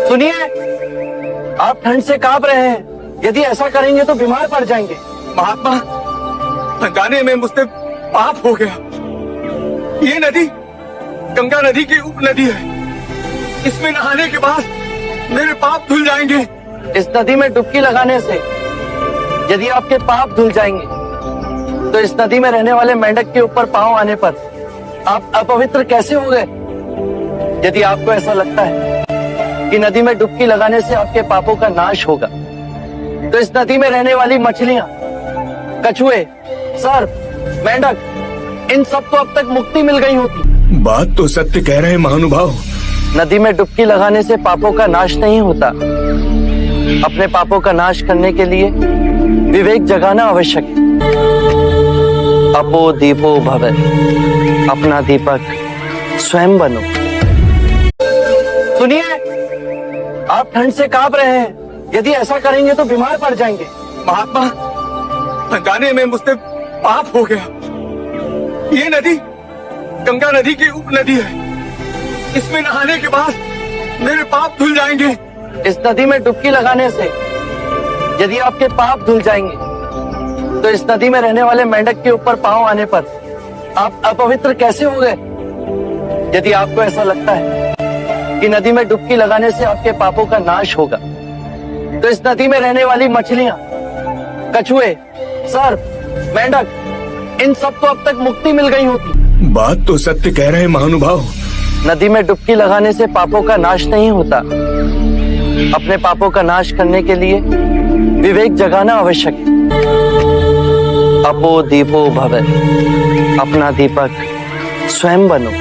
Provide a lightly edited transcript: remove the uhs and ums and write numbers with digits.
सुनिए, आप ठंड से कांप रहे हैं। यदि ऐसा करेंगे तो बीमार पड़ जाएंगे। महात्मा, अनजाने में मुझसे पाप हो गया। ये नदी गंगा नदी की उपनदी है। इसमें नहाने के बाद मेरे पाप धुल जाएंगे। इस नदी में डुबकी लगाने से यदि आपके पाप धुल जाएंगे तो इस नदी में रहने वाले मेंढक के ऊपर पांव आने पर आप अपवित्र कैसे हो गए? यदि आपको ऐसा लगता है कि नदी में डुबकी लगाने से आपके पापों का नाश होगा तो इस नदी में रहने वाली मछलियां, कछुए, सर्प, मेंढक, इन सब को अब तक मुक्ति मिल गई होती। बात तो सत्य कह रहे हैं महानुभाव। नदी में डुबकी लगाने से पापों का नाश नहीं होता। अपने पापों का नाश करने के लिए विवेक जगाना आवश्यक है। अपो दीपो भव, अपना दीपक स्वयं बनो। सुनिए, आप ठंड से कांप रहे हैं। यदि ऐसा करेंगे तो बीमार पड़ जाएंगे। महात्मा, अनजाने में मुझसे पाप हो गया। ये नदी गंगा नदी की उपनदी है। इसमें नहाने के बाद मेरे पाप धुल जाएंगे। इस नदी में डुबकी लगाने से यदि आपके पाप धुल जाएंगे तो इस नदी में रहने वाले मेंढक के ऊपर पांव आने पर आप अपवित्र कैसे हो गए? यदि आपको ऐसा लगता है कि नदी में डुबकी लगाने से आपके पापों का नाश होगा तो इस नदी में रहने वाली मछलियां, कछुए, सर्प, मेंढक, इन सब को अब तक मुक्ति मिल गई होती। बात तो सत्य कह रहे हैं महानुभाव। नदी में डुबकी लगाने से पापों का नाश नहीं होता। अपने पापों का नाश करने के लिए विवेक जगाना आवश्यक है। अपो दीपो भव, अपना दीपक स्वयं बनो।